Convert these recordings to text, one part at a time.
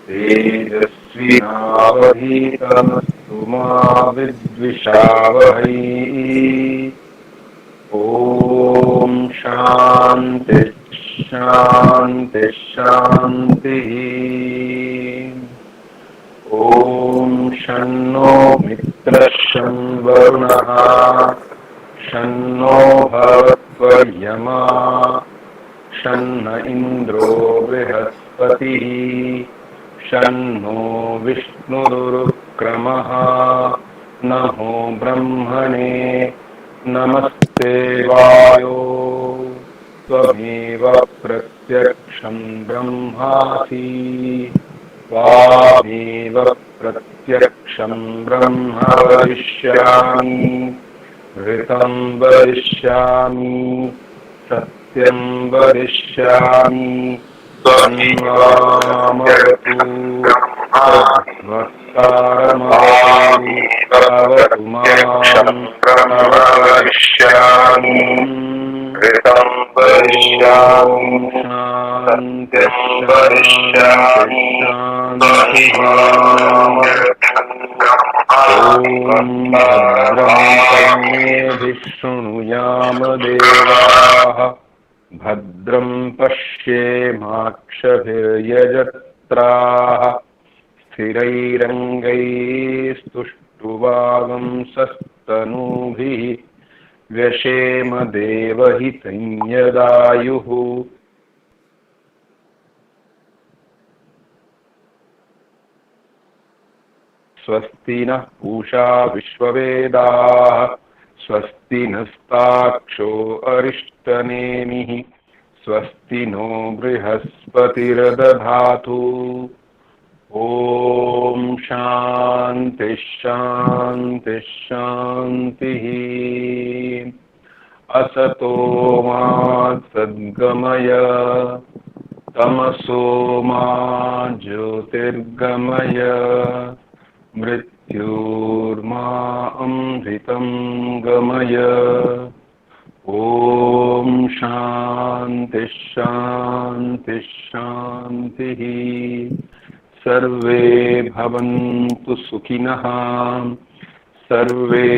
तेजस्विनावधीतमस्तु मा विद्विषावहै। ॐ शान्ति शान्ति शान्तिः। ॐ शन्नो मित्रः शं वरुणः शन्नो भवत्वर्यमा शन्न इन्द्रो बृहस्पतिः शन्नो विष्णुरुक्रमः। नमो ब्रह्मणे नमस्ते वायो त्वमेव प्रत्यक्षं ब्रह्मासि त्वामेव प्रत्यक्षं ब्रह्म वदिष्यामि ऋतं वदिष्यामि सत्यं वदिष्यामि तन्मामवतु तद्वक्तारमवतु अवतु माम् अवतरिष्यामि ऋतं वदिष्यामि सत्यं वदिष्यामि ॐ भद्रं कर्णेभिः शृणुयाम देवाः भद्रं पश्येमाक्षभिर्यजत्राः स्थिरैरङ्गैस्तुष्टुवागुंसस्तनूभिः व्यशेम देवहितं यदायुः। स्वस्ति नः पूषा विश्ववेदाः स्वस्ति नस्ताक्षो अरिष्टनेमिः स्वस्ति नो बृहस्पतिर्दधातु। ॐ शान्ति शान्ति शान्तिः। असतो मा सद्गमय तमसो मा ज्योतिर्गमय मृत्युर्मा अमृतं गमय। ॐ शान्ति शान्ति शान्तिः। सर्वे भवन्तु सुखिनः सर्वे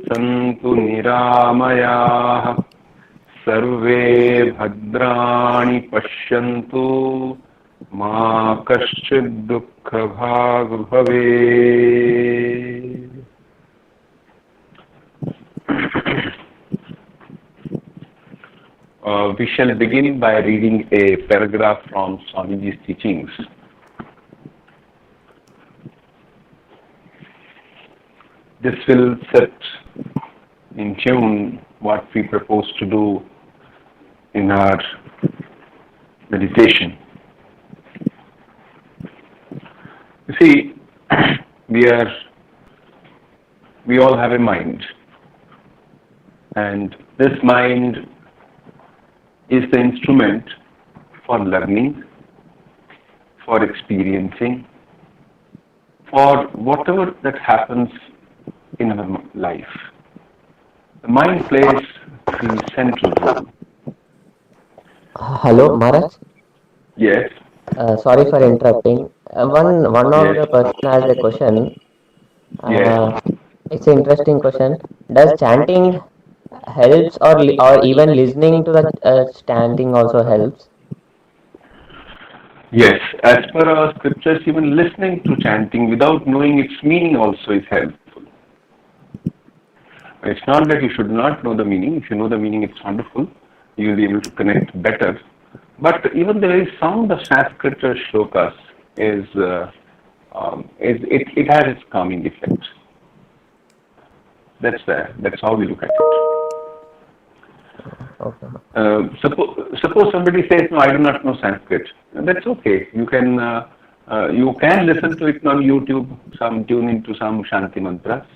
सन्तु निरामयाः सर्वे भद्राणि पश्यन्तु मा कश्चित् दुःखभाग् भवेत्। We shall begin by reading a paragraph from Swamiji's teachings. This will set in tune what we propose to do in our meditation. You see, we all have a mind, and this mind is the instrument for learning, for experiencing, for whatever that happens in our life. The mind plays the central role. Hello, Maharaj. Yes. Sorry for interrupting. One of the person has a question. Yes. It's an interesting question. Does chanting helps, or even listening to the chanting also helps? Yes, as per our scriptures, even listening to chanting without knowing its meaning also is helpful. It's not that you should not know the meaning. If you know the meaning, it's wonderful. You will be able to connect better. But even the very sound of Sanskrit shlokas it has its calming effect. That's how we look at it. Okay. Suppose somebody says, "No, I do not know Sanskrit." That's okay. You can listen to it on YouTube. Tune into some Shanti mantras.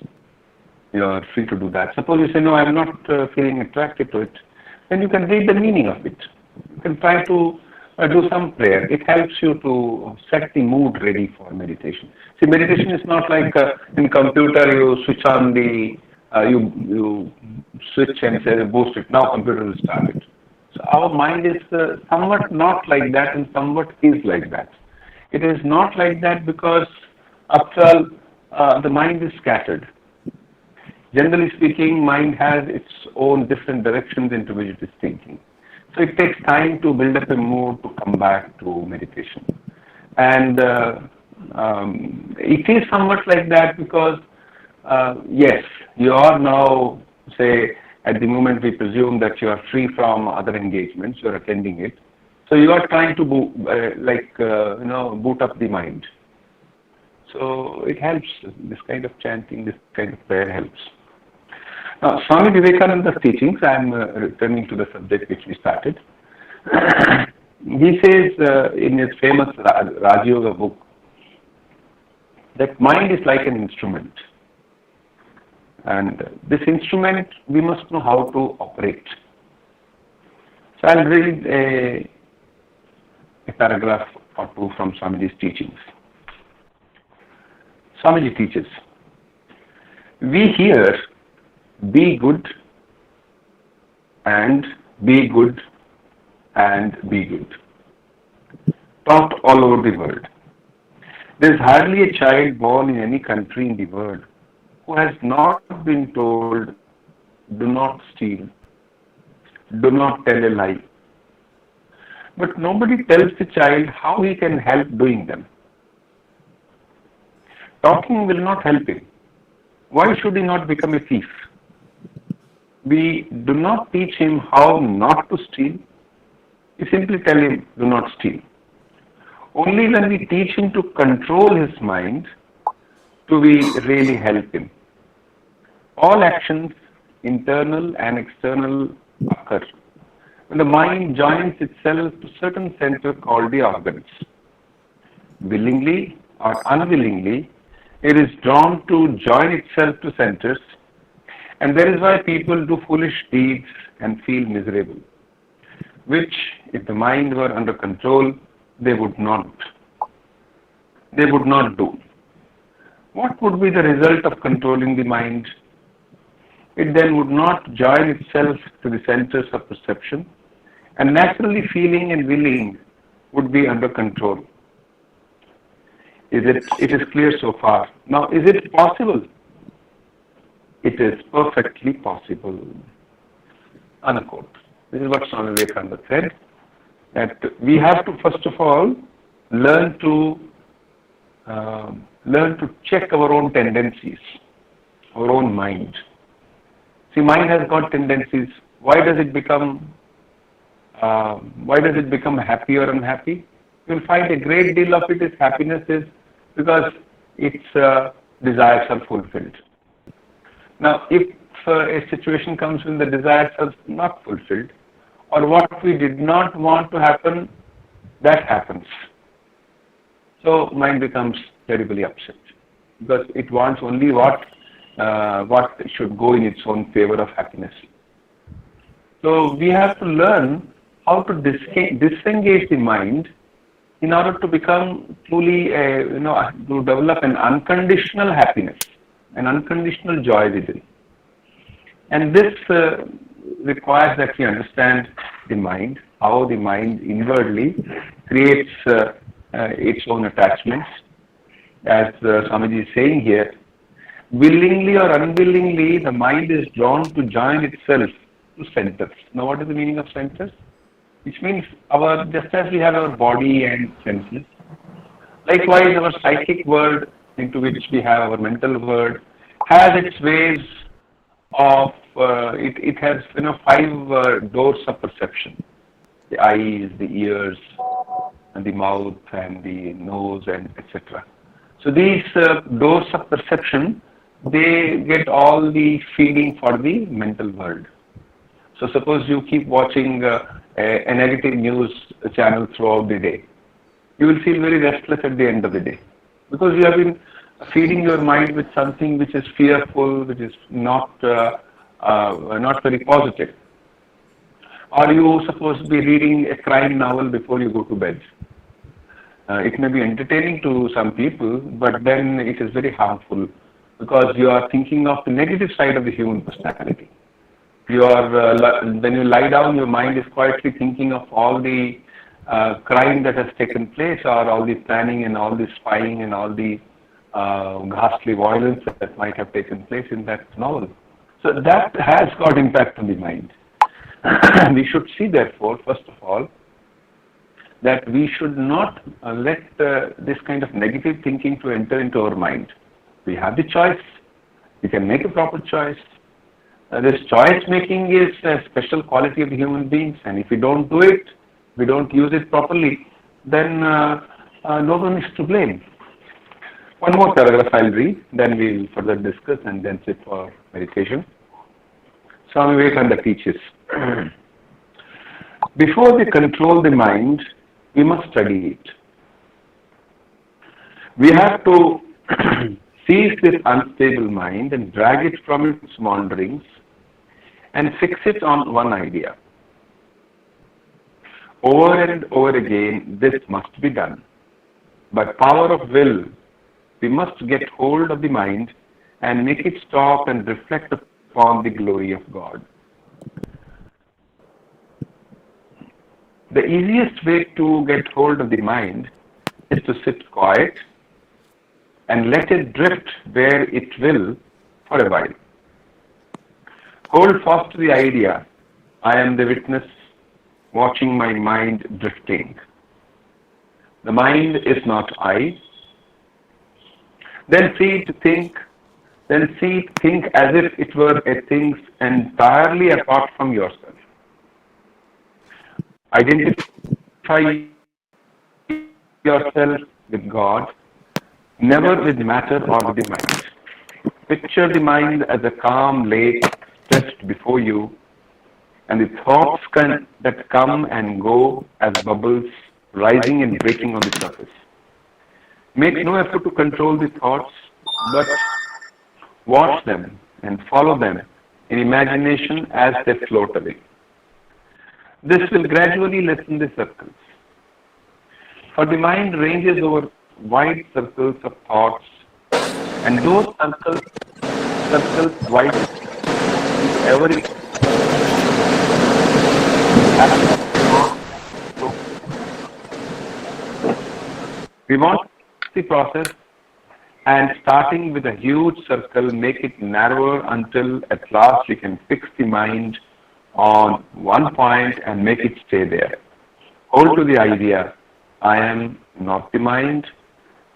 You are free to do that. Suppose you say, "No, I am not feeling attracted to it," then you can read the meaning of it. You can try to do some prayer. It helps you to set the mood ready for meditation. See, meditation is not like in computer. You switch on the you switch and say, "Boost it." Now computer will start it. So our mind is somewhat not like that and somewhat is like that. It is not like that because, after all, the mind is scattered. Generally speaking, mind has its own different directions into which it is thinking. So it takes time to build up a mood to come back to meditation. And it is somewhat like that because, yes, you are now, say, at the moment we presume that you are free from other engagements, you are attending it. So you are trying to boot up the mind. So it helps. This kind of chanting, this kind of prayer helps. Now, Swami Vivekananda's teachings, I am returning to the subject which we started. He says in his famous Raj Yoga book that mind is like an instrument. And this instrument, we must know how to operate. So I'll read a paragraph or two from Swamiji's teachings. Swamiji teaches, we hear, be good and be good and be good, taught all over the world. There is hardly a child born in any country in the world who has not been told, do not steal, do not tell a lie. But nobody tells the child how he can help doing them. Talking will not help him. Why should he not become a thief? We do not teach him how not to steal. We simply tell him, do not steal. Only when we teach him to control his mind do we really help him. All actions, internal and external, occur when the mind joins itself to certain center called the organs. Willingly or unwillingly, it is drawn to join itself to centers, and that is why people do foolish deeds and feel miserable, which, if the mind were under control, they would not do. What would be the result of controlling the mind? It then would not join itself to the centers of perception, and naturally feeling and willing would be under control. It is clear so far. Now, is it possible? It is perfectly possible. Unquote. This is what Swami Vivekananda said, that we have to first of all learn to check our own tendencies, our own mind. See, mind has got tendencies. Why does it become happy or unhappy? You will find a great deal of it is happiness is because its desires are fulfilled. Now, if a situation comes when the desires are not fulfilled, or what we did not want to happen, that happens. So mind becomes terribly upset because it wants only what should go in its own favor of happiness. So we have to learn how to disengage the mind in order to become truly, to develop an unconditional happiness, an unconditional joy within. And this requires that we understand the mind, how the mind inwardly creates its own attachments. As Swamiji is saying here, willingly or unwillingly, the mind is drawn to join itself to centers. Now, what is the meaning of centers? Which means just as we have our body and senses, likewise our psychic world, into which we have our mental world, has its ways of it has 5 doors of perception: the eyes, the ears, and the mouth, and the nose, and etc. So these doors of perception, they get all the feeding for the mental world. So suppose you keep watching a negative news channel throughout the day, you will feel very restless at the end of the day because you have been feeding your mind with something which is fearful, which is not very positive. Or you suppose to be reading a crime novel before you go to bed. It may be entertaining to some people, but then it is very harmful because you are thinking of the negative side of the human personality. When you lie down, your mind is quietly thinking of all the crime that has taken place, or all the planning and all the spying and all the ghastly violence that might have taken place in that novel. So that has got impact on the mind. We should see, therefore, first of all, that we should not let this kind of negative thinking to enter into our mind. We have the choice. We can make a proper choice. This choice making is a special quality of the human beings, and if we don't do it, we don't use it properly, then no one is to blame. One more paragraph I'll read, then we'll further discuss and then sit for meditation. Swami Vivekananda teaches, before we control the mind, we must study it. We have to seize this unstable mind and drag it from its wanderings and fix it on one idea. Over and over again, this must be done. By power of will, we must get hold of the mind and make it stop and reflect upon the glory of God. The easiest way to get hold of the mind is to sit quiet and let it drift where it will for a while. Hold fast to the idea, I am the witness watching my mind drifting. The mind is not I. Then see it think as if it were a thing entirely apart from yourself. Identify yourself with God, never with matter or with the mind. Picture the mind as a calm lake stretched before you, and the thoughts that come and go as bubbles rising and breaking on the surface. Make no effort to control the thoughts, but watch them and follow them in imagination as they float away. This will gradually lessen the circles. For the mind ranges over wide circles of thoughts, and those circles wide ever we want the process, and starting with a huge circle, make it narrower until at last we can fix the mind on one point and make it stay there. Hold to the idea, I am not the mind.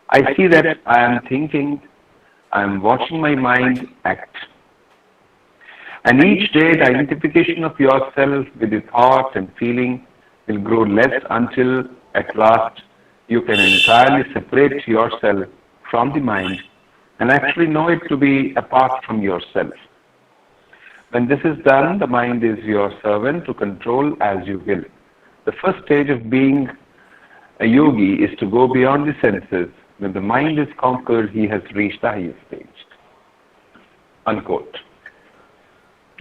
I see that I am thinking, I am watching my mind act. And each day the identification of yourself with the thought and feeling will grow less until at last you can entirely separate yourself from the mind and actually know it to be apart from yourself. When this is done, the mind is your servant to control as you will. The first stage of being a yogi is to go beyond the senses. When the mind is conquered, he has reached the highest stage. Unquote.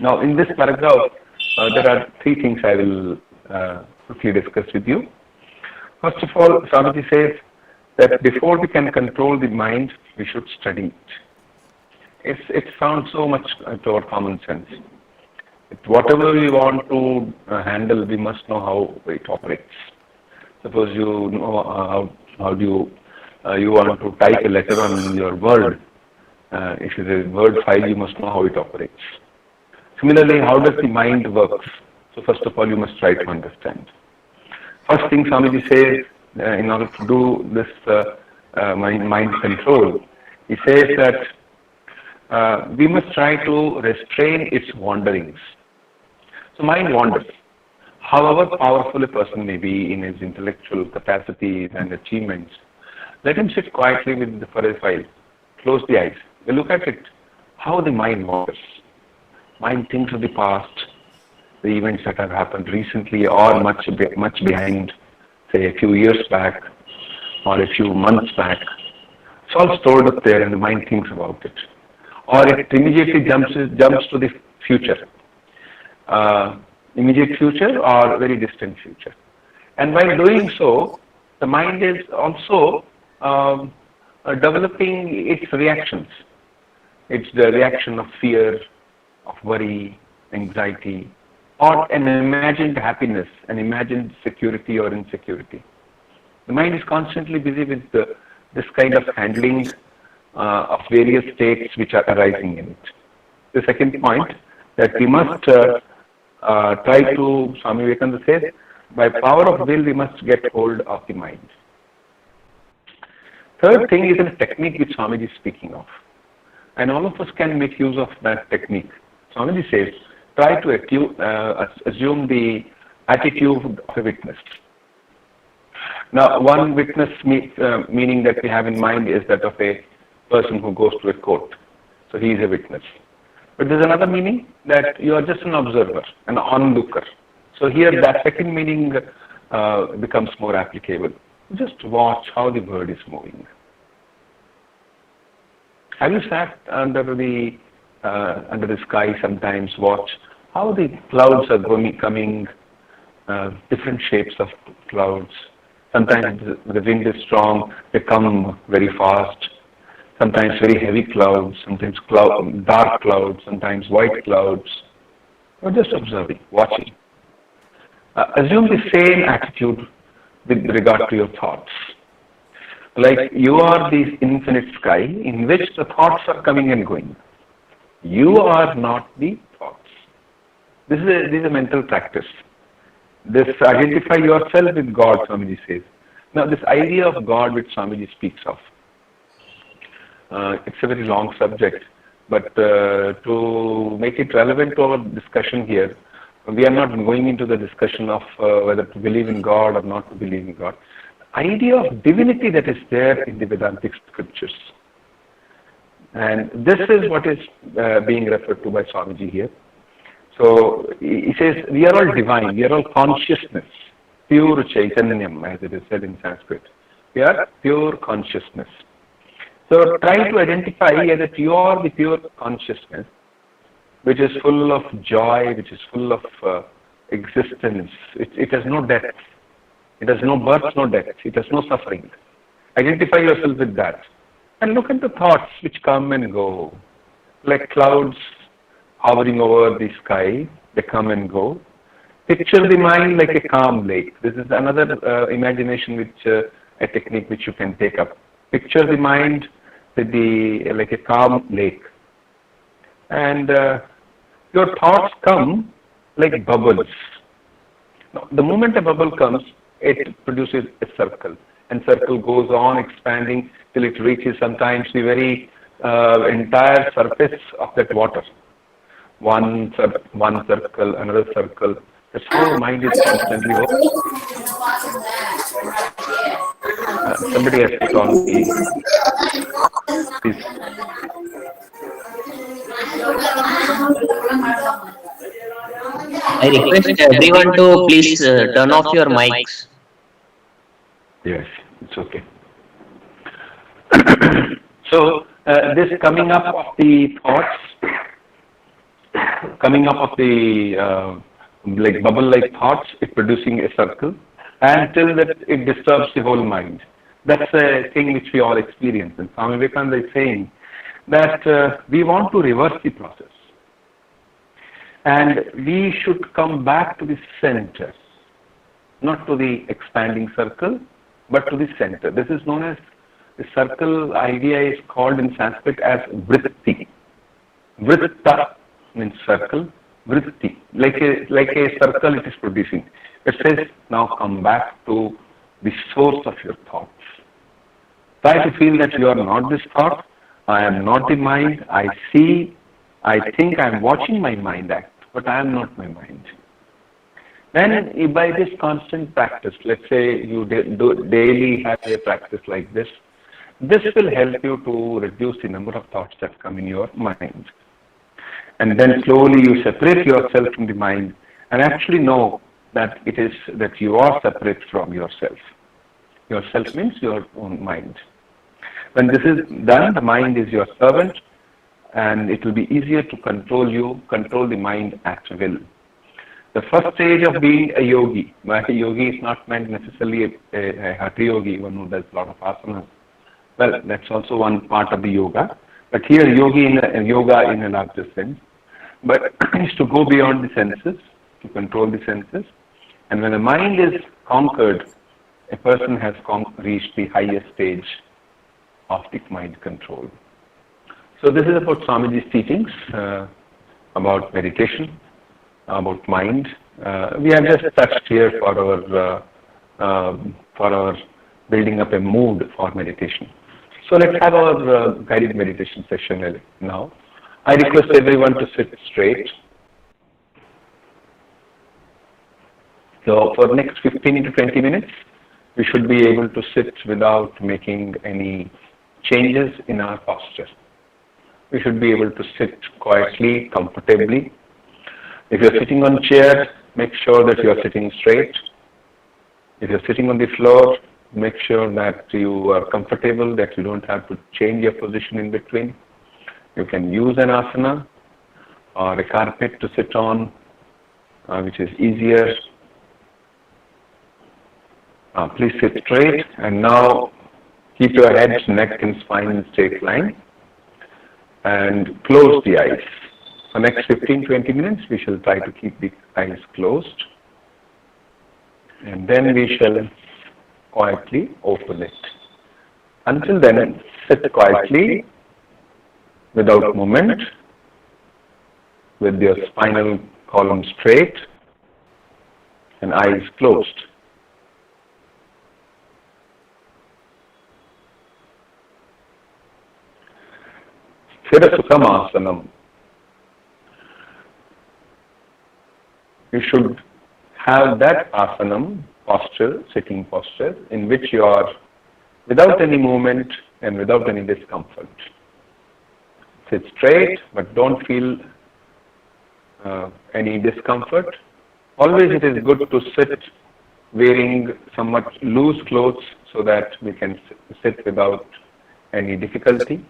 Now, in this paragraph, there are three things I will quickly discuss with you. First of all, Swamiji says that before we can control the mind, we should study it. It sounds so much to our common sense. Whatever we want to handle, we must know how it operates. Suppose you know how do you want to type a letter on your Word. If it is a Word file, you must know how it operates. Similarly, how does the mind work? So first of all, you must try to understand. First thing Swamiji says, in order to do this mind control, he says that we must try to restrain its wanderings. So mind wanders. However powerful a person may be in his intellectual capacities and achievements, let him sit quietly for a while. Close the eyes. Look at it, how the mind wanders. Mind thinks of the past, the events that have happened recently or much behind, say a few years back or a few months back. It's all stored up there and the mind thinks about it. Or it immediately jumps to the future. Immediate future or very distant future. And while doing so, the mind is also developing its reactions. It's the reaction of fear, of worry, anxiety, or an imagined happiness, an imagined security or insecurity. The mind is constantly busy with this kind of handling of various states which are arising in it. The second point that we must try to, Swami Vivekananda says, by power of will we must get hold of the mind. Third thing is a technique which Swamiji is speaking of. And all of us can make use of that technique. Swamiji says, try to assume the attitude of a witness. Now, one witness meaning that we have in mind is that of a person who goes to a court. So he is a witness. But there's another meaning that you are just an observer, an onlooker. So here that second meaning becomes more applicable. Just watch how the bird is moving. Have you sat under the sky sometimes, watch how the clouds are coming, different shapes of clouds. Sometimes the wind is strong, they come very fast. Sometimes very heavy clouds, sometimes dark clouds, sometimes white clouds. You're just observing, watching. Assume the same attitude with regard to your thoughts. Like you are the infinite sky in which the thoughts are coming and going. You are not the thoughts. This is a mental practice. This identify yourself with God, Swamiji says. Now this idea of God which Swamiji speaks of, it's a very long subject, but to make it relevant to our discussion here, we are not going into the discussion of whether to believe in God or not to believe in God. The idea of divinity that is there in the Vedantic scriptures. And this is what is being referred to by Swamiji here. So he says, we are all divine, we are all consciousness, pure Chaitanyam, as it is said in Sanskrit. We are pure consciousness. So try to identify that you are the pure consciousness, which is full of joy, which is full of existence. It has no death. It has no birth, no death. It has no suffering. Identify yourself with that. And look at the thoughts which come and go. Like clouds hovering over the sky, they come and go. Picture the mind like a calm lake. This is another imagination which a technique which you can take up. Picture the mind with like a calm lake. And your thoughts come like bubbles. Now, the moment a bubble comes, it produces a circle. And circle goes on expanding till it reaches sometimes the very entire surface of that water. One circle, another circle. That's how mind is constantly working. Somebody has put on the... Please. I request everyone to please turn off your mics. Yes, it's okay. So this coming up of the thoughts, coming up of the like bubble-like thoughts, it producing a circle, until that it disturbs the whole mind. That's a thing which we all experience. And Swami Vivekananda is saying that we want to reverse the process. And we should come back to the center, not to the expanding circle, but to the center. This is known as, the circle idea is called in Sanskrit as vritti. Vritta means circle, vritti. Like a circle it is producing. It says, now come back to the source of your thoughts. Try to feel that you are not this thought, I am not the mind, I see, I think I am watching my mind act, but I am not my mind. Then by this constant practice, let's say you daily have a practice like this, this will help you to reduce the number of thoughts that come in your mind. And then slowly you separate yourself from the mind and actually know that it is that you are separate from yourself. Yourself means your own mind. When this is done, the mind is your servant and it will be easier to control you, control the mind at will. The first stage of being a yogi, by a yogi is not meant necessarily a hatha yogi, one who does a lot of asanas. Well, that's also one part of the yoga. But here yoga in a larger sense. But is to go beyond the senses to control the senses. And when the mind is conquered, a person has reached the highest stage of the mind control. So this is about Swamiji's teachings about meditation, about mind. We have just touched here for our building up a mood for meditation. So let's have our guided meditation session now. I request everyone to sit straight. So for the next 15 to 20 minutes, we should be able to sit without making any changes in our posture. We should be able to sit quietly, comfortably. If you're sitting on a chair, make sure that you are sitting straight. If you're sitting on the floor, make sure that you are comfortable, that you don't have to change your position in between. You can use an asana or a carpet to sit on, which is easier. Please sit straight, and now keep your head, neck and spine in straight line and close the eyes. For the next 15-20 minutes, we shall try to keep the eyes closed, and then we shall quietly open it. Until then, sit quietly, without movement, with your spinal column straight and eyes closed. Sthira You should have that asanam posture, sitting posture, in which you are without any movement and without any discomfort. Sit straight, but don't feel any discomfort. Always it is good to sit wearing somewhat loose clothes so that we can sit without any difficulty.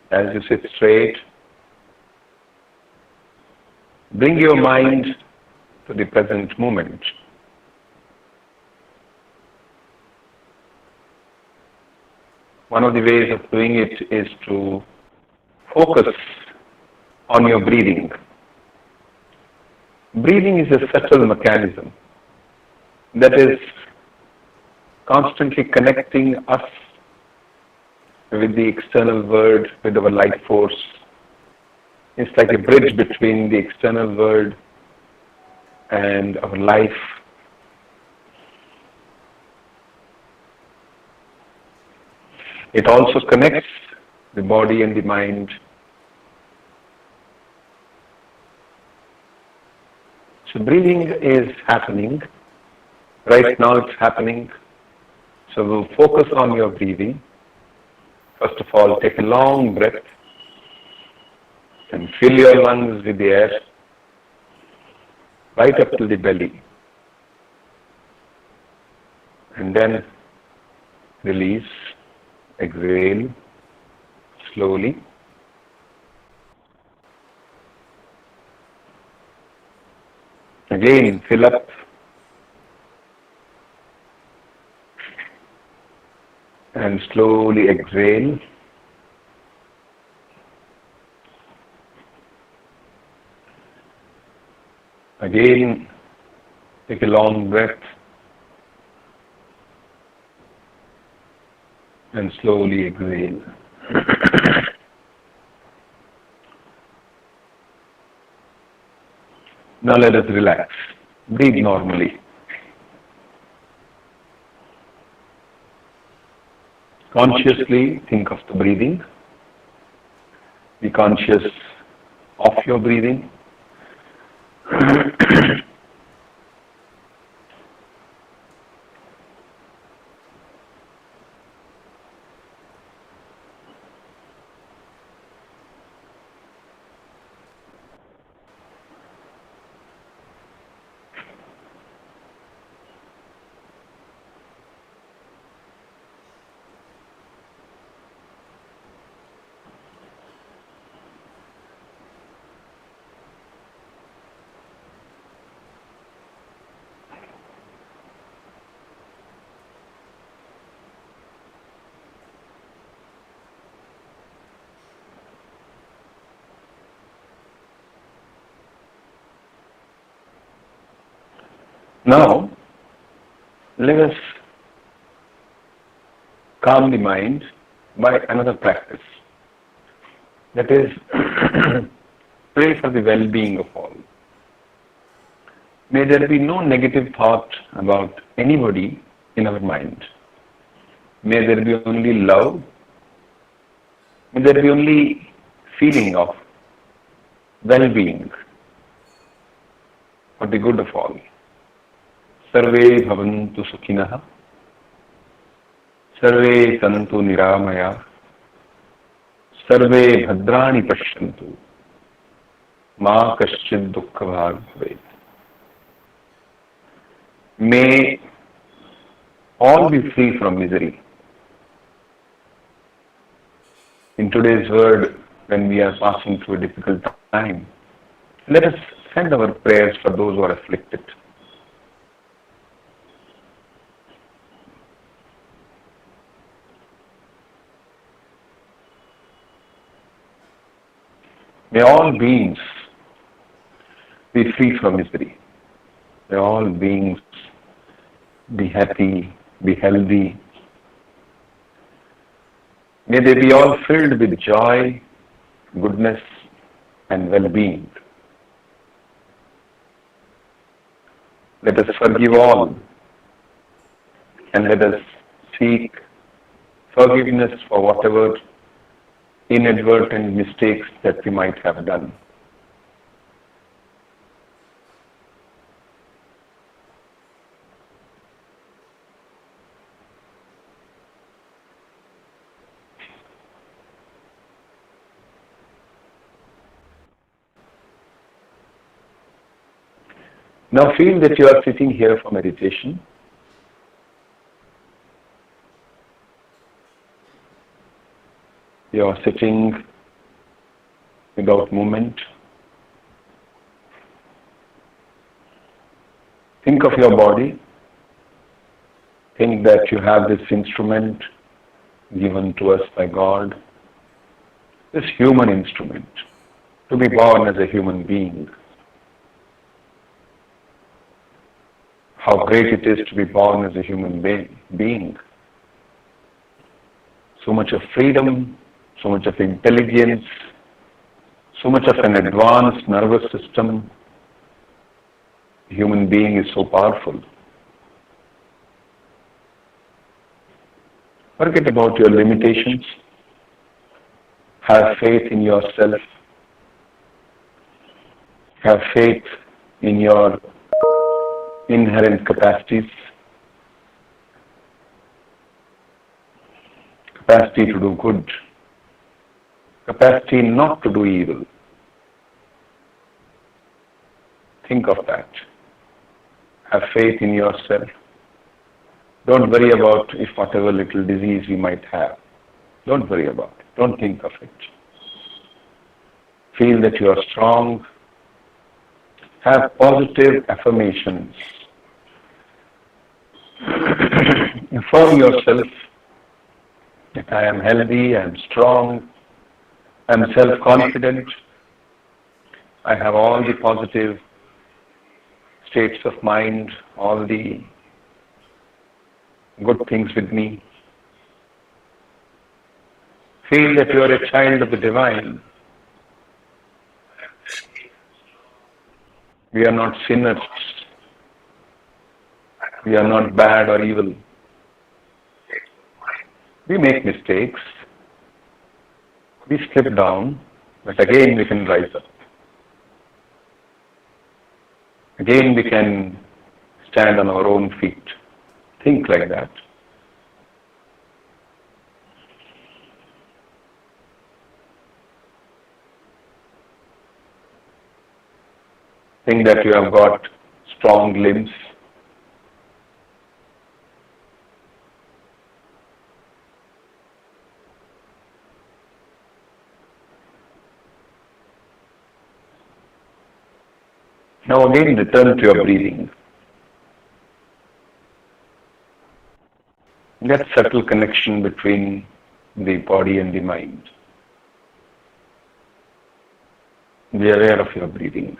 As you sit straight, bring your mind to the present moment. One of the ways of doing it is to focus on your breathing. Breathing is a subtle mechanism that is constantly connecting us with the external world, with our life force. It's like a bridge between the external world and our life. It also connects the body and the mind. So breathing is happening. Right now it's happening. So we'll focus on your breathing. First of all, take a long breath and fill your lungs with the air right up to the belly. And then release, exhale slowly. Again, fill up. And slowly exhale. Again, take a long breath and slowly exhale. Now let us relax. Breathe normally. Consciously think of the breathing. Be conscious of your breathing. Now, let us calm the mind by another practice. That is, pray for the well-being of all. May there be no negative thought about anybody in our mind. May there be only love. May there be only feeling of well-being for the good of all. Sarve bhavantu sukhinah, sarve santu niramaya, sarve bhadrani pashyantu, ma kaschid dukkha bhag bhavet. May all be free from misery. In today's world, when we are passing through a difficult time, let us send our prayers for those who are afflicted. May all beings be free from misery. May all beings be happy, be healthy. May they be all filled with joy, goodness, and well-being. Let us forgive all, and let us seek forgiveness for whatever inadvertent mistakes that we might have done. Now feel that you are sitting here for meditation. You are sitting without movement. Think of your body. Think that you have this instrument given to us by God, this human instrument, to be born as a human being. How great it is to be born as a human being. So much of freedom, so much of intelligence, so much of an advanced nervous system. The human being is so powerful. Forget about your limitations. Have faith in yourself. Have faith in your inherent capacities. Capacity to do good. Capacity not to do evil. Think of that. Have faith in yourself. Don't worry about if whatever little disease you might have. Don't worry about it. Don't think of it. Feel that you are strong. Have positive affirmations. Affirm yourself that I am healthy, I am strong, I am self-confident, I have all the positive states of mind, all the good things with me. Feel that you are a child of the divine. We are not sinners. We are not bad or evil. We make mistakes. We slip down, but again we can rise up. Again we can stand on our own feet. Think like that. Think that you have got strong limbs. Now again return to your breathing. That subtle connection between the body and the mind. Be aware of your breathing.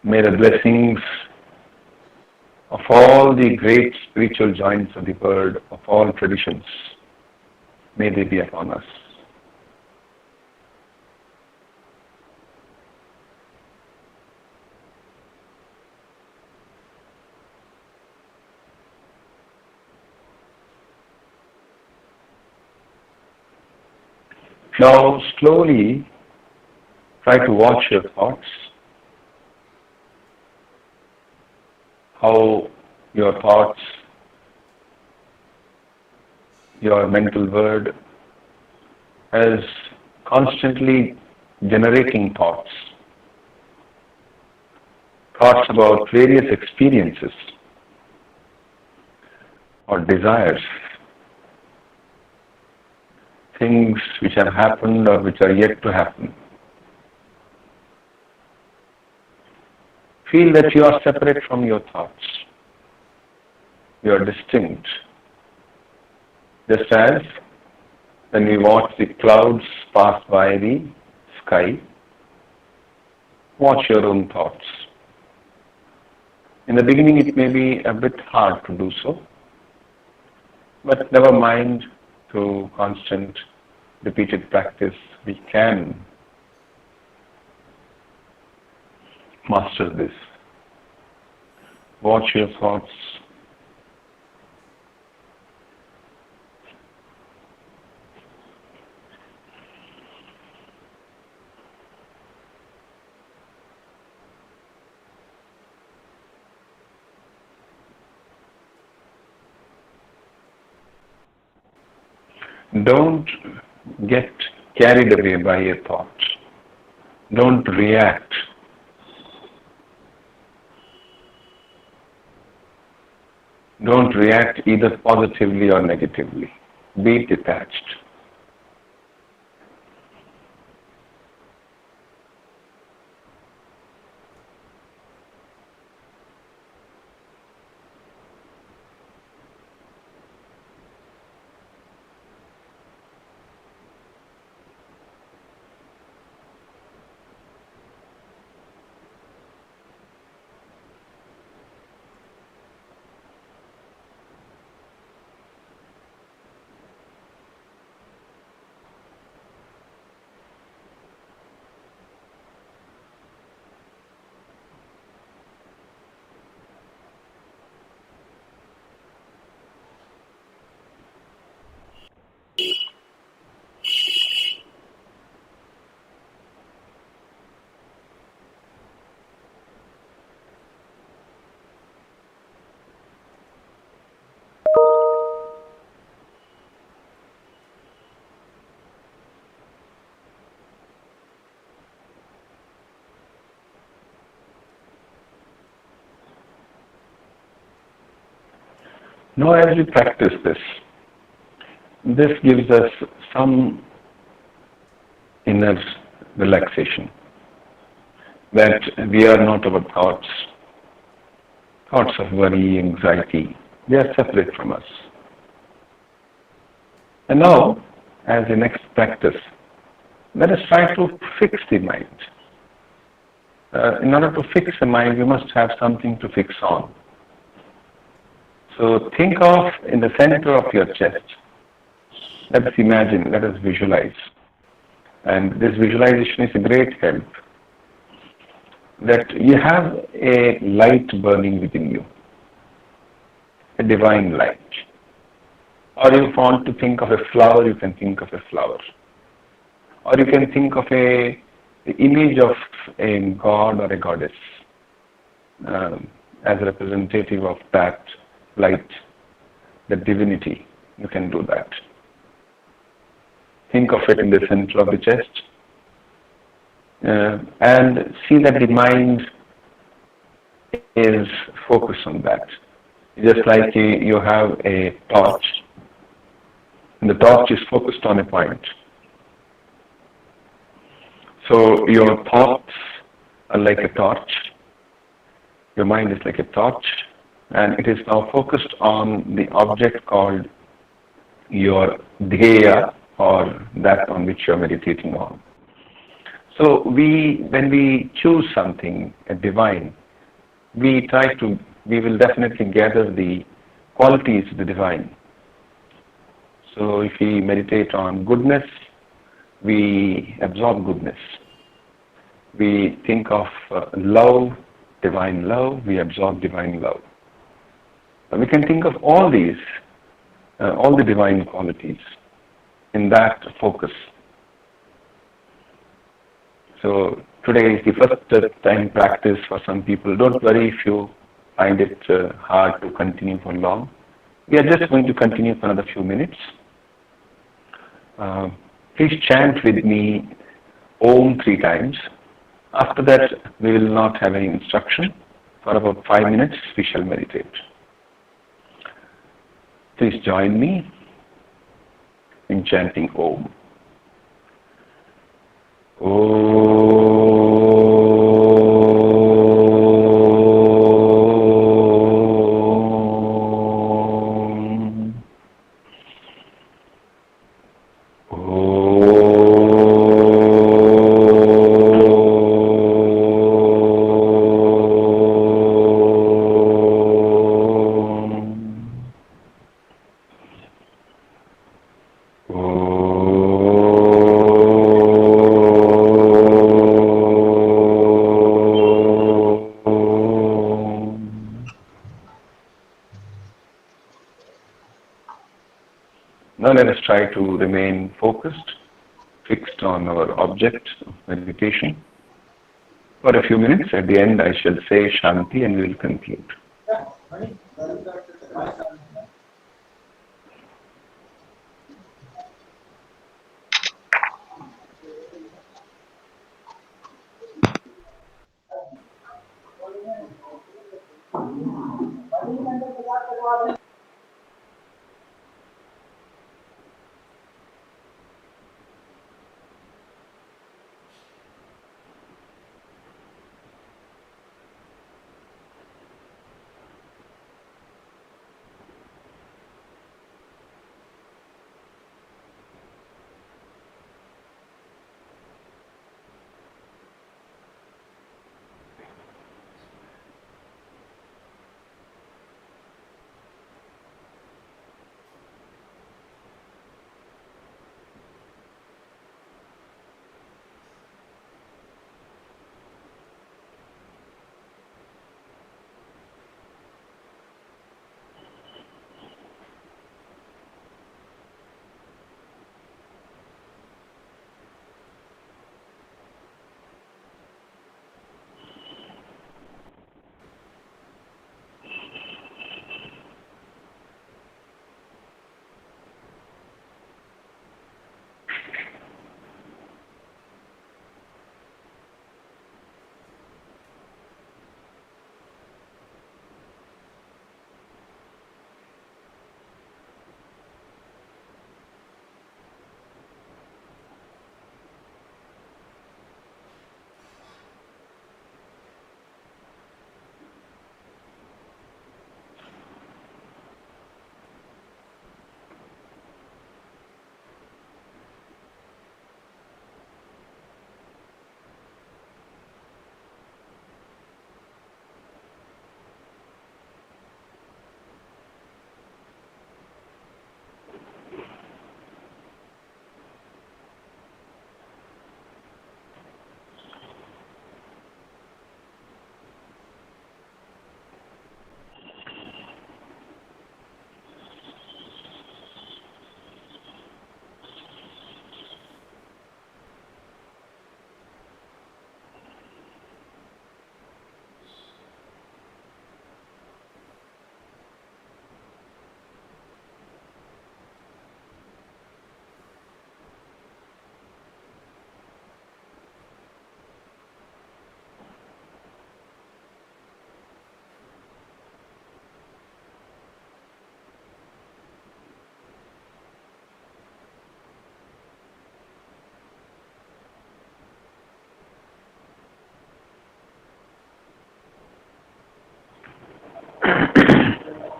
May the blessings of all the great spiritual giants of the world, of all traditions, may they be upon us. Now slowly try to watch your thoughts, how your thoughts, your mental world is constantly generating thoughts about various experiences or desires, things which have happened or which are yet to happen. Feel that you are separate from your thoughts. You are distinct. Just as when we watch the clouds pass by the sky, watch your own thoughts. In the beginning it may be a bit hard to do so, but never mind, through constant repeated practice we can master this. Watch your thoughts. Don't get carried away by your thoughts. Don't react. Don't react either positively or negatively. Be detached. Now as we practice this gives us some inner relaxation, that we are not our thoughts of worry, anxiety, they are separate from us. And now, as the next practice, let us try to fix the mind. In order to fix the mind, we must have something to fix on. So think of in the center of your chest. Let us imagine, let us visualize. And this visualization is a great help. That you have a light burning within you, a divine light. Or you want to think of a flower, you can think of a flower. Or you can think of the image of a god or a goddess as a representative of that light, the divinity. You can do that. Think of it in the center of the chest and see that the mind is focused on that. Just like you have a torch, and the torch is focused on a point. So your thoughts are like a torch, your mind is like a torch, and it is now focused on the object called your dheya, or that on which you are meditating on. So when we choose something, a divine, we will definitely gather the qualities of the divine. So if we meditate on goodness, we absorb goodness. We think of love, divine love, we absorb divine love. We can think of all these, all the divine qualities in that focus. So today is the first time practice for some people. Don't worry if you find it hard to continue for long. We are just going to continue for another few minutes. Please chant with me Om 3 times. After that, we will not have any instruction. For about 5 minutes, we shall meditate. Please join me in chanting Om. Now let us try to remain focused, fixed on our object of meditation. For a few minutes, at the end I shall say Shanti and we will conclude.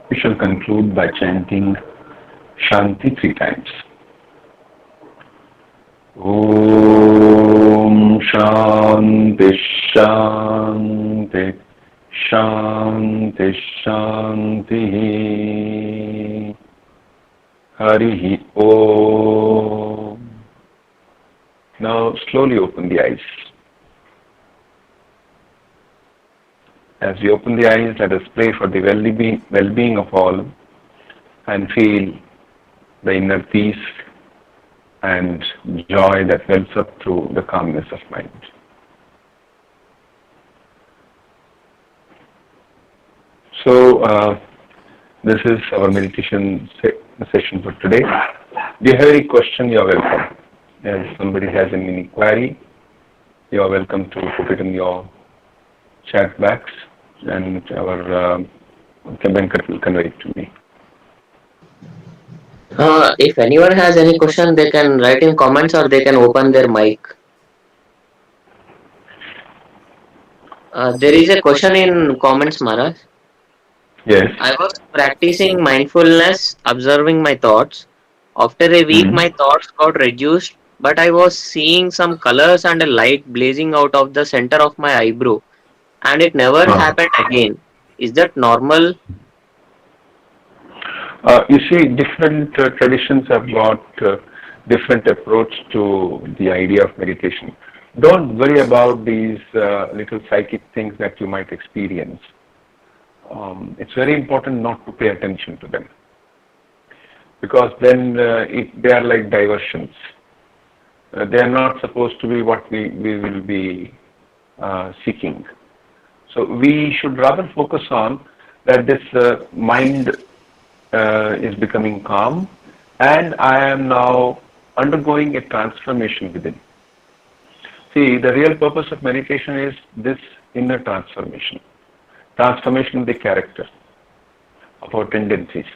We shall conclude by chanting Shanti 3 times. Om Shanti Shanti, Shanti, Shanti, Shanti. Harihi Om. Now slowly open the eyes. As we open the eyes, let us pray for the well-being of all and feel the inner peace and joy that wells up through the calmness of mind. So, this is our meditation session for today. Do you have any question? You are welcome. If somebody has any query, you are welcome to put it in your chat box, and our Venkat will convey it to me. If anyone has any question, they can write in comments or they can open their mic. There is a question in comments, Maharaj. Yes. I was practicing mindfulness, observing my thoughts. After a week, my thoughts got reduced, but I was seeing some colors and a light blazing out of the center of my eyebrow, and it never happened again. Is that normal? You see, different traditions have got different approach to the idea of meditation. Don't worry about these little psychic things that you might experience. It's very important not to pay attention to them, because then they are like diversions. They are not supposed to be what we will be seeking. So we should rather focus on that this mind is becoming calm, and I am now undergoing a transformation within. See, the real purpose of meditation is this inner transformation. Transformation of the character, of our tendencies.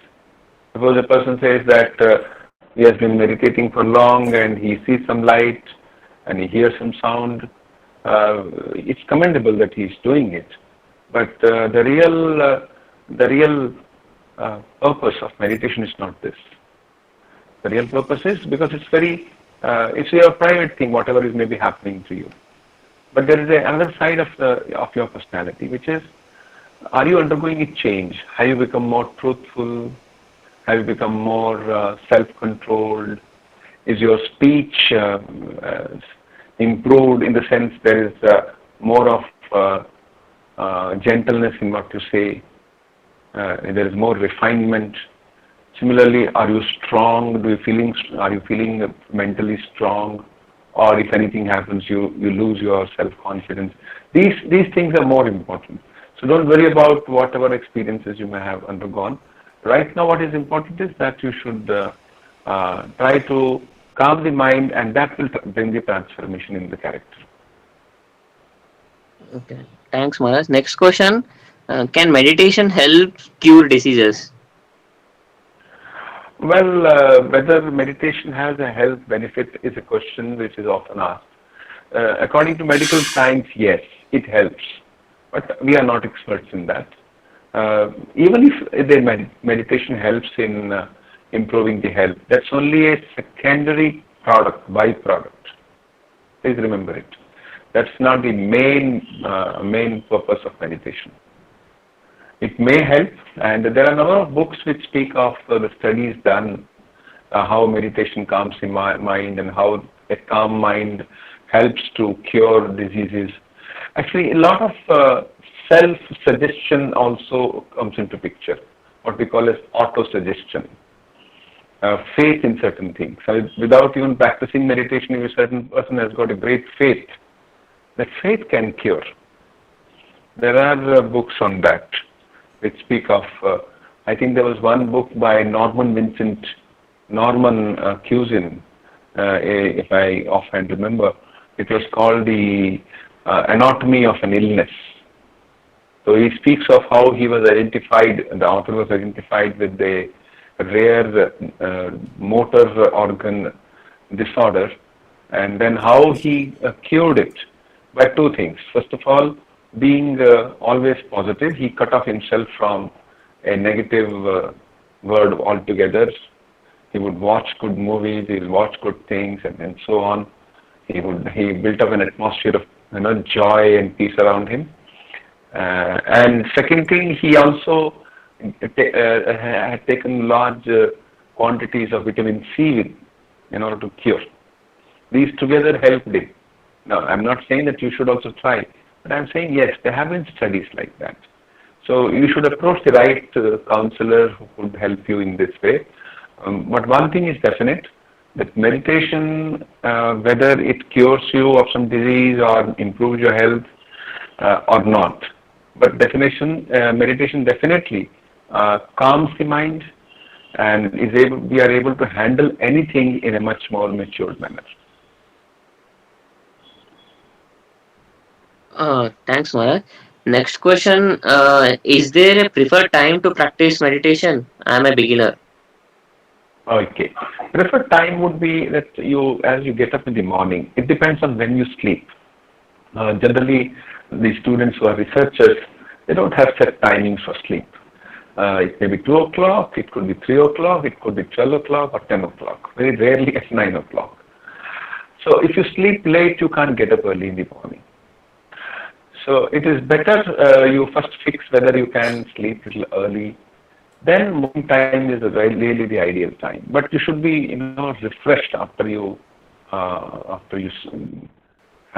Suppose a person says that he has been meditating for long and he sees some light and he hears some sound. It's commendable that he is doing it, but the real purpose of meditation is not this. The real purpose is because it's your private thing, whatever is maybe happening to you. But there is another side of your personality, which is, are you undergoing a change? Have you become more truthful? Have you become more self-controlled? Is your speech improved in the sense there is more of gentleness in what you say? There is more refinement. Similarly, are you strong? Are you feeling mentally strong? Or if anything happens, you lose your self-confidence. These things are more important. So don't worry about whatever experiences you may have undergone. Right now what is important is that you should try to calm the mind, and that will bring the transformation in the character. Okay. Thanks, Maharaj. Next question. Can meditation help cure diseases? Well, whether meditation has a health benefit is a question which is often asked. According to medical science, yes, it helps. But we are not experts in that. Even if the meditation helps in improving the health, that's only a secondary byproduct. Please remember it. That's not the main purpose of meditation. It may help, and there are a number of books which speak of the studies done, how meditation calms the mind and how a calm mind helps to cure diseases. Actually, a lot of self-suggestion also comes into picture, what we call as auto-suggestion. Faith in certain things. So without even practicing meditation, if a certain person has got a great faith, that faith can cure. There are books on that which speak of, I think there was one book by Norman Cusin, if I offhand remember. It was called The Anatomy of an Illness. So he speaks of how he was identified, the author was identified with a rare motor organ disorder, and then how he cured it by two things. First of all, being always positive, he cut off himself from a negative word altogether. He would watch good movies, he would watch good things, and so on. He built up an atmosphere of joy and peace around him. And second thing, he also had taken large quantities of vitamin C in order to cure. These together helped him. Now, I'm not saying that you should also try, but I'm saying yes, there have been studies like that. So you should approach the right counselor who could help you in this way. But one thing is definite, that meditation, whether it cures you of some disease or improves your health or not, but meditation definitely calms the mind and we are able to handle anything in a much more matured manner. Thanks, Maharaj. Next question, is there a preferred time to practice meditation? I'm a beginner. Okay. Preferred time would be that as you get up in the morning, it depends on when you sleep. Generally, the students who are researchers, they don't have set timings for sleep. It may be 2 o'clock, it could be 3 o'clock, it could be 12 o'clock or 10 o'clock, very rarely at 9 o'clock. So if you sleep late, you can't get up early in the morning. So it is better you first fix whether you can sleep a little early. Then morning time is really the ideal time. But you should be refreshed after you have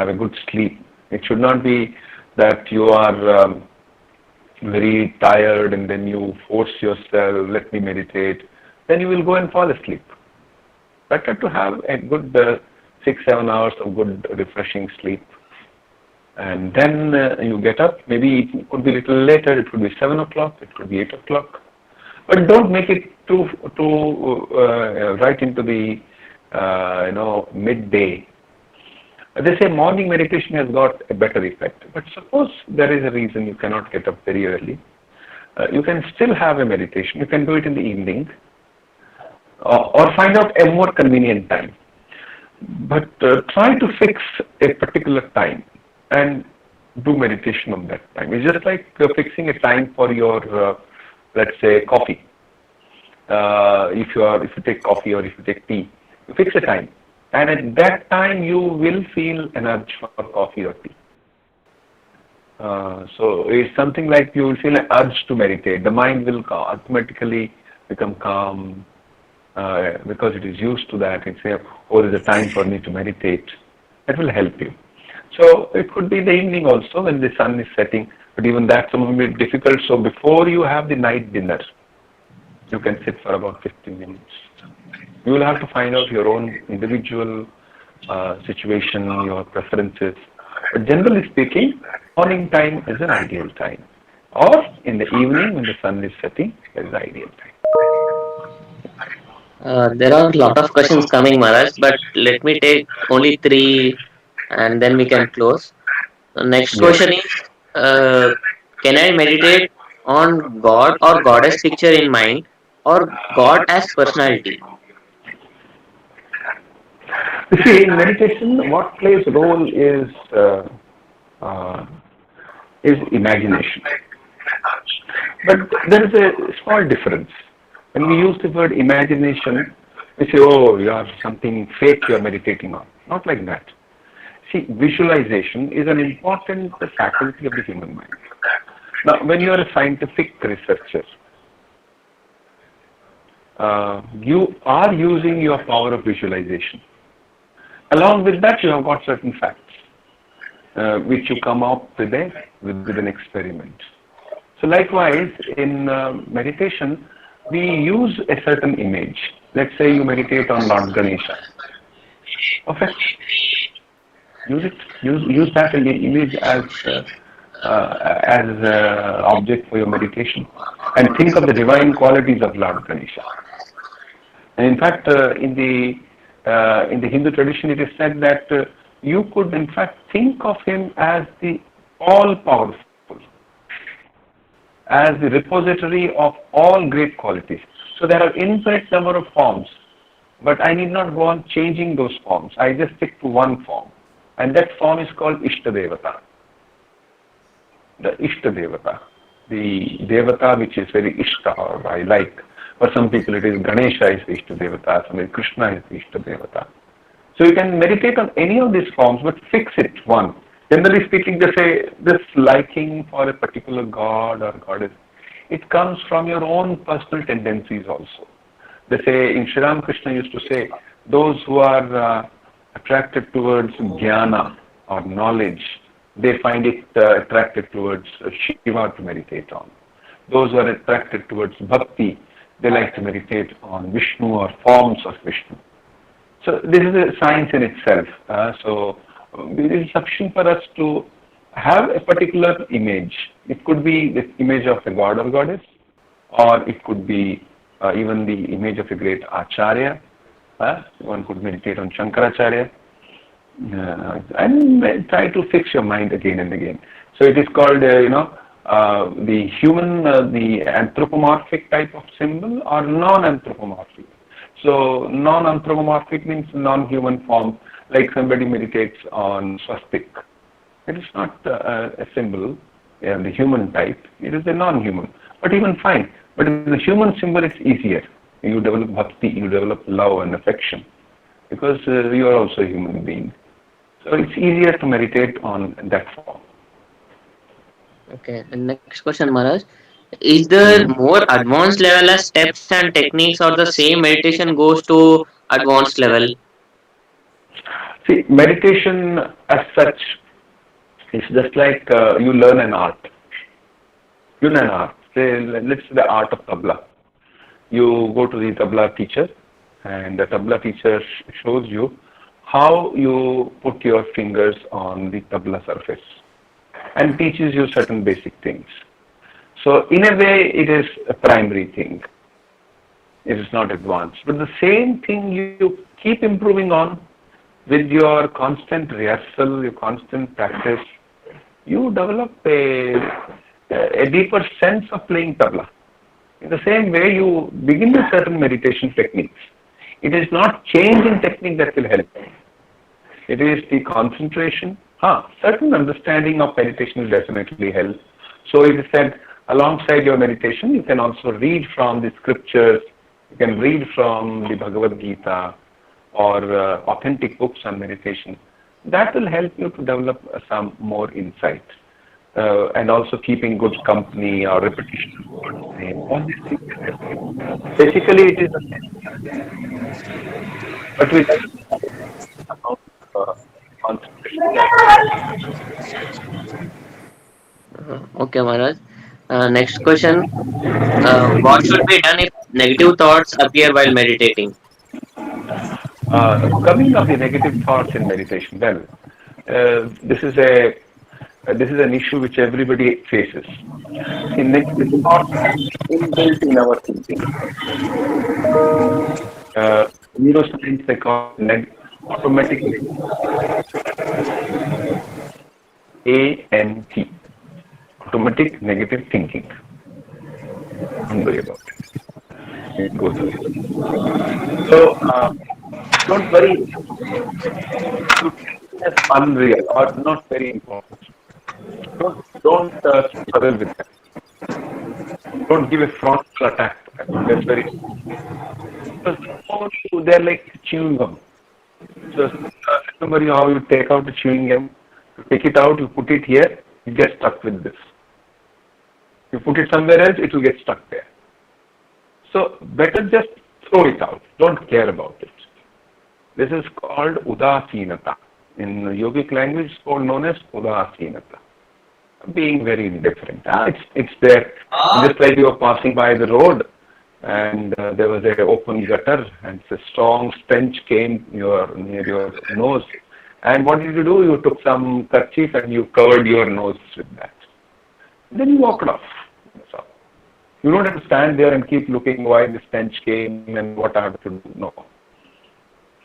a good sleep. It should not be that you are very tired and then you force yourself, let me meditate. Then you will go and fall asleep. Better to have a good 6-7 hours of good refreshing sleep. And then you get up. Maybe it could be a little later. It could be 7 o'clock. It could be 8 o'clock. But don't make it too right into the midday. They say morning meditation has got a better effect. But suppose there is a reason you cannot get up very early. You can still have a meditation. You can do it in the evening, or find out a more convenient time. But try to fix a particular time and do meditation on that time. It's just like fixing a time for your, let's say, coffee. If you take coffee or if you take tea, you fix a time, and at that time you will feel an urge for coffee or tea. So it's something like you will feel an urge to meditate. The mind will automatically become calm because it is used to that. And say, oh, there's a time for me to meditate. That will help you. So it could be in the evening also when the sun is setting, but even that's a bit difficult. So before you have the night dinner, you can sit for about 15 minutes. You will have to find out your own individual situation, your preferences. But generally speaking, morning time is an ideal time. Or in the evening when the sun is setting, is the ideal time. There are a lot of questions coming, Maharaj, but let me take only 3 and then we can close. The next question is, can I meditate on God or Goddess picture in mind or God as personality? You see, in meditation, what plays a role is imagination. But there is a small difference. When we use the word imagination, we say, oh, you are something fake you are meditating on. Not like that. See, visualization is an important faculty of the human mind. Now, when you are a scientific researcher, you are using your power of visualization. Along with that, you have got certain facts, which you come up with an experiment. So likewise, in meditation, we use a certain image. Let's say you meditate on Lord Ganesha. Okay. Use it. Use that image as object for your meditation, and think of the divine qualities of Lord Ganesha. And in fact, in the Hindu tradition, it is said that you could, in fact, think of him as the all-powerful, as the repository of all great qualities. So there are infinite number of forms, but I need not go on changing those forms. I just stick to one form, and that form is called Ishta Devata. The Ishta Devata, the Devata which is very Ishta, or I like. For some people it is Ganesha is the Ishta Devata, some Krishna is the Ishta Devata. So you can meditate on any of these forms, but fix it one. Generally speaking, they say this liking for a particular god or goddess, it comes from your own personal tendencies also. They say, in Sri Ramakrishna used to say, those who are attracted towards jnana or knowledge, they find it attracted towards Shiva to meditate on. Those who are attracted towards bhakti, they like to meditate on Vishnu or forms of Vishnu. So this is a science in itself. So it is sufficient for us to have a particular image. It could be the image of a god or goddess, or it could be even the image of a great acharya. One could meditate on Shankaracharya and try to fix your mind again and again. So it is called, the human, the anthropomorphic type of symbol or non-anthropomorphic. So non-anthropomorphic means non-human form, like somebody meditates on swastik. It is not a symbol, the human type, it is a non-human, but even fine. But in the human symbol, it's easier. You develop bhakti, you develop love and affection, because you are also a human being. So it's easier to meditate on that form. Okay, and next question, Maharaj. Is there more advanced level as steps and techniques, or the same meditation goes to advanced level? See, meditation as such is just like you learn an art. You learn an art. Say, let's say the art of tabla. You go to the tabla teacher, and the tabla teacher shows you how you put your fingers on the tabla surface and teaches you certain basic things. So in a way, it is a primary thing. It is not advanced. But the same thing you keep improving on with your constant rehearsal, your constant practice. You develop a deeper sense of playing tabla. In the same way, you begin with certain meditation techniques. It is not change in technique that will help. It is the concentration. Certain understanding of meditation will definitely help. So it is said, alongside your meditation, you can also read from the scriptures, you can read from the Bhagavad Gita or authentic books on meditation. That will help you to develop some more insight. And also keeping good company or repetition of God's name. All these things help you. Basically, it is the same. But with concentration. Okay, Maharaj. Next question. What should be done if negative thoughts appear while meditating? Coming of the negative thoughts in meditation, well, this is an issue which everybody faces. See, negative thoughts are inbuilt in our thinking. Neuroscience, they call automatic ANT, automatic negative thinking. Don't worry about it. It goes away. So don't worry. As unreal or not very important. Don't struggle with that. Don't give a frontal attack to that. That's very because they're like chewing gum. So remember how you take out the chewing gum, you take it out, you put it here, you get stuck with this. You put it somewhere else, it will get stuck there. So better just throw it out. Don't care about it. This is called udasinata. In yogic language, it's called known as udasinata. Being very indifferent. It's there. Just like you were passing by the road and there was an open gutter and a strong stench came near your nose. And what did you do? You took some kerchief and you covered your nose with that. Then you walked off. So you don't have to stand there and keep looking why the stench came and what I have to do. No.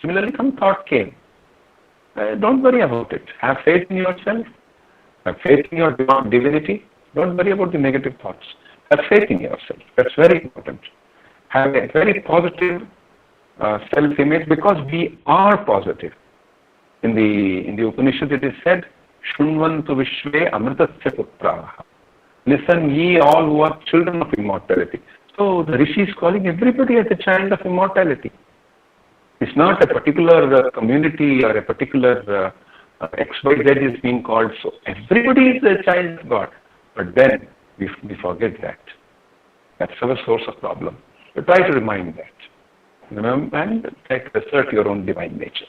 Similarly, some thought came. Don't worry about it. Have faith in yourself. Have faith in your divinity. Don't worry about the negative thoughts. Have faith in yourself. That's very important. Have a very positive self-image because we are positive. In the Upanishad it is said, Shunvantu Vishve Amritasya Putraha. Listen ye all who are children of immortality. So the Rishi is calling everybody as a child of immortality. It's not a particular community or a particular XYZ is being called so. Everybody is a child of God. But then we forget that. That's our source of problem. So try to remind that. And try to assert your own divine nature.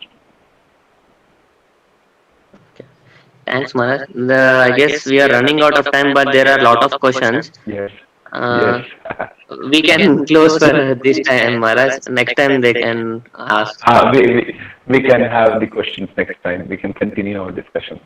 Thanks, Maharaj. I guess we are running out of time, but there are a lot of questions. Yes. Uh, Yes. we can close for this time, Maharaj. Next time they can ask. We can have the questions next time. We can continue our discussion.